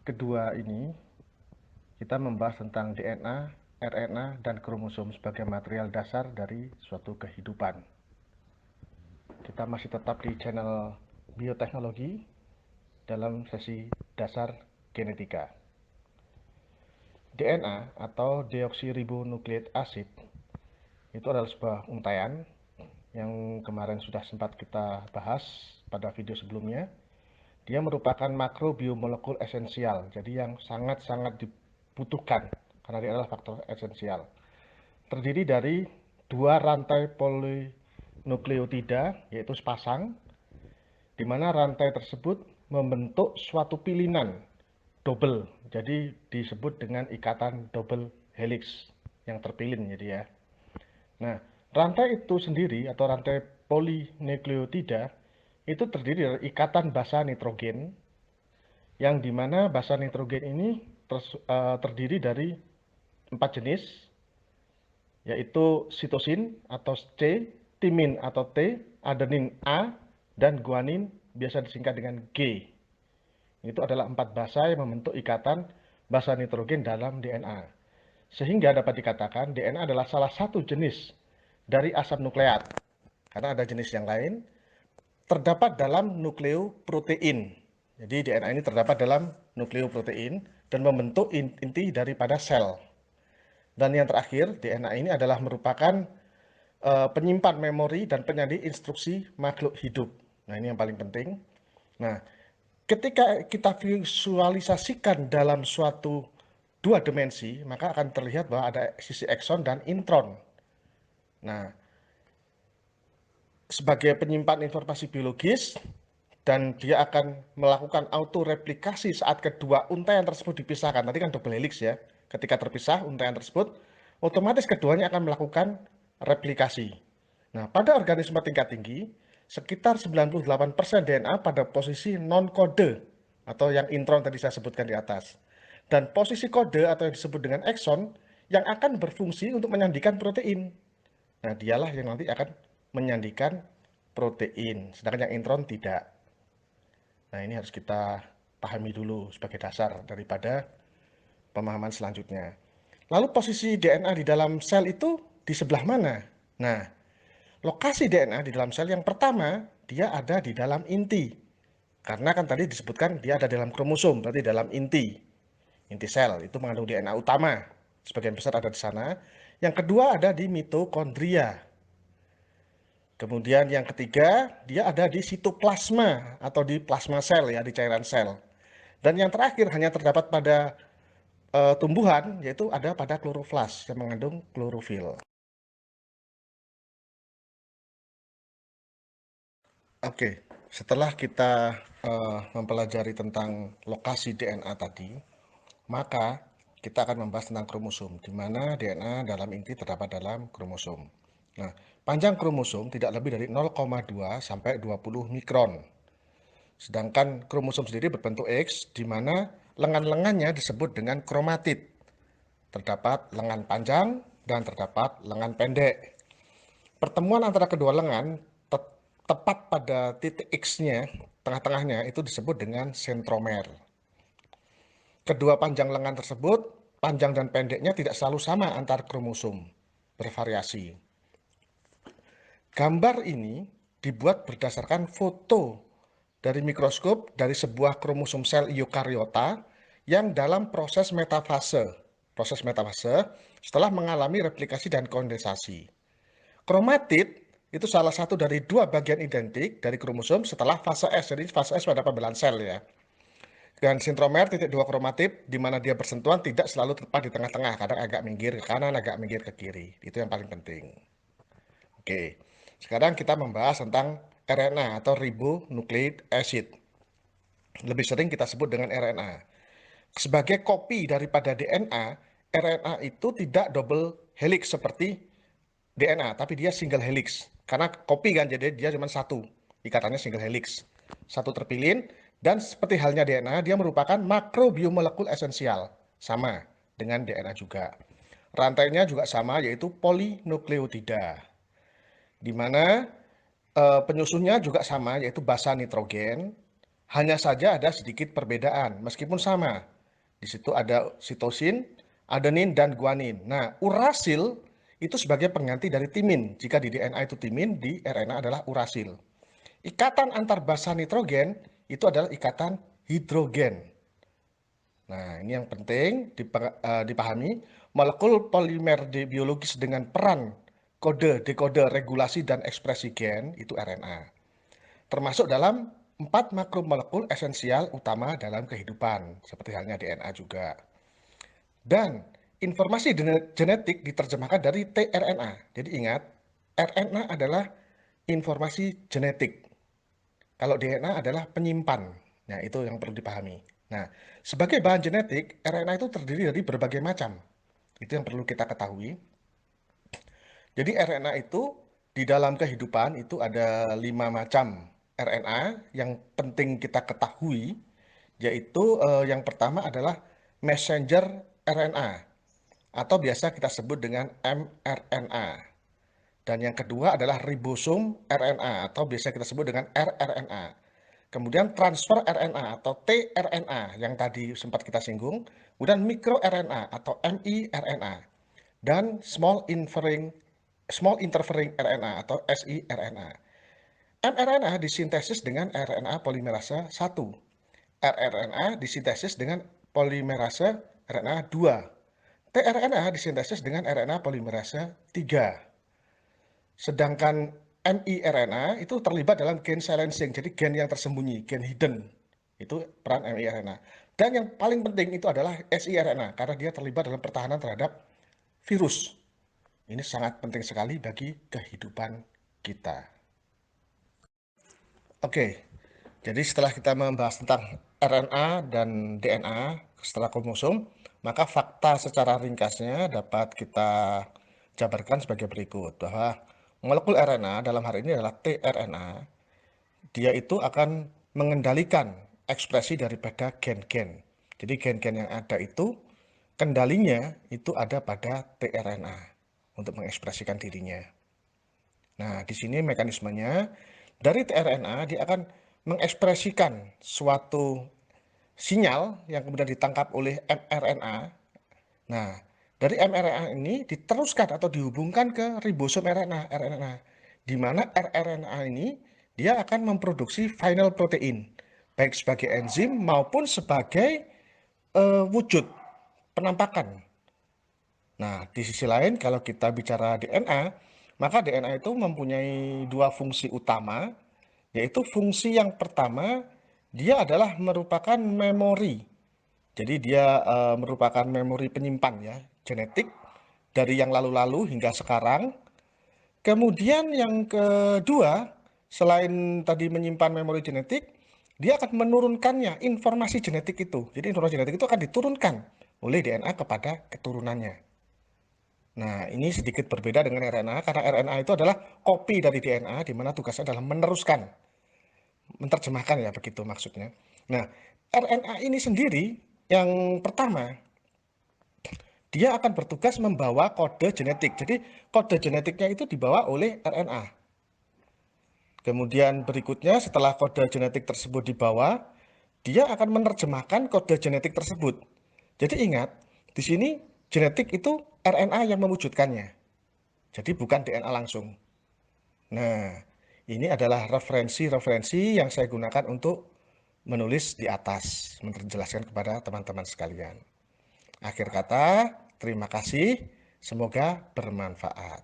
kedua ini, kita membahas tentang DNA, RNA, dan kromosom sebagai material dasar dari suatu kehidupan. Kita masih tetap di channel bioteknologi dalam sesi dasar genetika. DNA atau deoksiribonukleik acid itu adalah sebuah untaian yang kemarin sudah sempat kita bahas pada video sebelumnya. Dia merupakan makrobiomolekul esensial, jadi yang sangat-sangat dibutuhkan karena dia adalah faktor esensial. Terdiri dari dua rantai polinukleotida, yaitu sepasang, di mana rantai tersebut membentuk suatu pilinan double, jadi disebut dengan ikatan double helix yang terpilin, jadi ya. Nah, rantai itu sendiri atau rantai polinukleotida itu terdiri dari ikatan basa nitrogen, yang dimana basa nitrogen ini terdiri dari 4 jenis, yaitu sitosin atau C, timin atau T, adenin A, dan guanin biasa disingkat dengan G. Itu adalah 4 basa yang membentuk ikatan basa nitrogen dalam DNA. Sehingga dapat dikatakan DNA adalah salah satu jenis dari asam nukleat. Karena ada jenis yang lain, terdapat dalam nukleoprotein. Jadi DNA ini terdapat dalam nukleoprotein dan membentuk inti daripada sel. Dan yang terakhir, DNA ini adalah merupakan penyimpan memori dan penyaji instruksi makhluk hidup. Nah, ini yang paling penting. Nah, ketika kita visualisasikan dalam suatu dua dimensi, maka akan terlihat bahwa ada sisi ekson dan intron. Nah, sebagai penyimpan informasi biologis, dan dia akan melakukan autoreplikasi saat kedua untaian tersebut dipisahkan. Tadi kan double helix ya. Ketika terpisah untaian tersebut, otomatis keduanya akan melakukan replikasi. Nah, pada organisme tingkat tinggi, sekitar 98% DNA pada posisi non-kode atau yang intron tadi saya sebutkan di atas. Dan posisi kode atau yang disebut dengan ekson yang akan berfungsi untuk menyandikan protein. Nah, dialah yang nanti akan menyandikan protein, sedangkan yang intron tidak. Nah, ini harus kita pahami dulu sebagai dasar daripada pemahaman selanjutnya. Lalu posisi DNA di dalam sel itu di sebelah mana? Nah, lokasi DNA di dalam sel yang pertama, dia ada di dalam inti. Karena kan tadi disebutkan dia ada dalam kromosom, berarti dalam inti. Inti sel itu mengandung DNA utama. Sebagian besar ada di sana. Yang kedua ada di mitokondria. Kemudian yang ketiga, dia ada di sitoplasma atau di plasma sel ya, di cairan sel. Dan yang terakhir hanya terdapat pada tumbuhan, yaitu ada pada kloroflas yang mengandung klorofil. Oke, setelah kita mempelajari tentang lokasi DNA tadi, maka kita akan membahas tentang kromosom, di mana DNA dalam inti terdapat dalam kromosom. Nah, panjang kromosom tidak lebih dari 0,2 sampai 20 mikron. Sedangkan kromosom sendiri berbentuk X, di mana lengan-lengannya disebut dengan kromatid. Terdapat lengan panjang dan terdapat lengan pendek. Pertemuan antara kedua lengan tepat pada titik X-nya, tengah-tengahnya itu disebut dengan sentromer. Kedua panjang lengan tersebut, panjang dan pendeknya tidak selalu sama antar kromosom, bervariasi. Gambar ini dibuat berdasarkan foto dari mikroskop dari sebuah kromosom sel eukariota yang dalam proses metafase. Proses metafase setelah mengalami replikasi dan kondensasi. Kromatid itu salah satu dari dua bagian identik dari kromosom setelah fase S. Jadi fase S pada pembelahan sel ya. Dan sentromer titik dua kromatid di mana dia bersentuhan tidak selalu tepat di tengah-tengah, kadang agak minggir ke kanan, agak minggir ke kiri. Itu yang paling penting. Oke, sekarang kita membahas tentang RNA atau ribonucleic acid. Lebih sering kita sebut dengan RNA. Sebagai kopi daripada DNA, RNA itu tidak double helix seperti DNA, tapi dia single helix. Karena kopi kan, jadi dia cuma satu. Ikatannya single helix. Satu terpilin, dan seperti halnya DNA, dia merupakan makrobiomolekul esensial. Sama dengan DNA juga. Rantainya juga sama, yaitu polinukleotida. Di mana penyusunnya juga sama, yaitu basa nitrogen. Hanya saja ada sedikit perbedaan, meskipun sama. Di situ ada sitosin, adenin, dan guanin. Nah, urasil itu sebagai pengganti dari timin. Jika di DNA itu timin, di RNA adalah urasil. Ikatan antar basa nitrogen itu adalah ikatan hidrogen. Nah, ini yang penting dipahami. Molekul polimer biologis dengan peran kode, dekode, regulasi, dan ekspresi gen itu RNA. Termasuk dalam 4 makromolekul esensial utama dalam kehidupan, seperti halnya DNA juga. Dan informasi genetik diterjemahkan dari tRNA. Jadi ingat, RNA adalah informasi genetik. Kalau DNA adalah penyimpan. Nah, itu yang perlu dipahami. Nah, sebagai bahan genetik, RNA itu terdiri dari berbagai macam. Itu yang perlu kita ketahui. Jadi RNA itu di dalam kehidupan itu ada 5 macam RNA yang penting kita ketahui, yaitu yang pertama adalah messenger RNA atau biasa kita sebut dengan mRNA. Dan yang kedua adalah ribosom RNA atau biasa kita sebut dengan rRNA. Kemudian transfer RNA atau tRNA yang tadi sempat kita singgung. Kemudian mikroRNA atau miRNA. Dan small interfering RNA atau siRNA. mRNA disintesis dengan RNA polimerase 1. rRNA disintesis dengan polimerase RNA 2. tRNA disintesis dengan RNA polimerase 3. Sedangkan miRNA itu terlibat dalam gen silencing, jadi gen yang tersembunyi, gen hidden. Itu peran miRNA. Dan yang paling penting itu adalah siRNA, karena dia terlibat dalam pertahanan terhadap virus. Ini sangat penting sekali bagi kehidupan kita. Oke, jadi setelah kita membahas tentang RNA dan DNA setelah kromosom, maka fakta secara ringkasnya dapat kita jabarkan sebagai berikut, bahwa molekul RNA dalam hal ini adalah tRNA, dia itu akan mengendalikan ekspresi daripada gen-gen. Jadi gen-gen yang ada itu, kendalinya itu ada pada tRNA untuk mengekspresikan dirinya. Nah, di sini mekanismenya, dari tRNA dia akan mengekspresikan suatu sinyal yang kemudian ditangkap oleh mRNA. Nah, dari mRNA ini diteruskan atau dihubungkan ke ribosom rRNA, di mana rRNA ini dia akan memproduksi final protein, baik sebagai enzim maupun sebagai wujud penampakan. Nah, di sisi lain kalau kita bicara DNA, maka DNA itu mempunyai dua fungsi utama, yaitu fungsi yang pertama, dia adalah merupakan memori. Jadi dia merupakan memori penyimpan ya, genetik dari yang lalu-lalu hingga sekarang. Kemudian yang kedua, selain tadi menyimpan memori genetik, dia akan menurunkannya informasi genetik itu. Jadi informasi genetik itu akan diturunkan oleh DNA kepada keturunannya. Nah, ini sedikit berbeda dengan RNA karena RNA itu adalah kopi dari DNA di mana tugasnya adalah meneruskan, menerjemahkan ya begitu maksudnya. Nah, RNA ini sendiri yang pertama dia akan bertugas membawa kode genetik. Jadi kode genetiknya itu dibawa oleh RNA. Kemudian berikutnya setelah kode genetik tersebut dibawa, dia akan menerjemahkan kode genetik tersebut. Jadi ingat, di sini genetik itu RNA yang mewujudkannya. Jadi bukan DNA langsung. Nah, ini adalah referensi-referensi yang saya gunakan untuk menulis di atas, menjelaskan kepada teman-teman sekalian. Akhir kata, terima kasih. Semoga bermanfaat.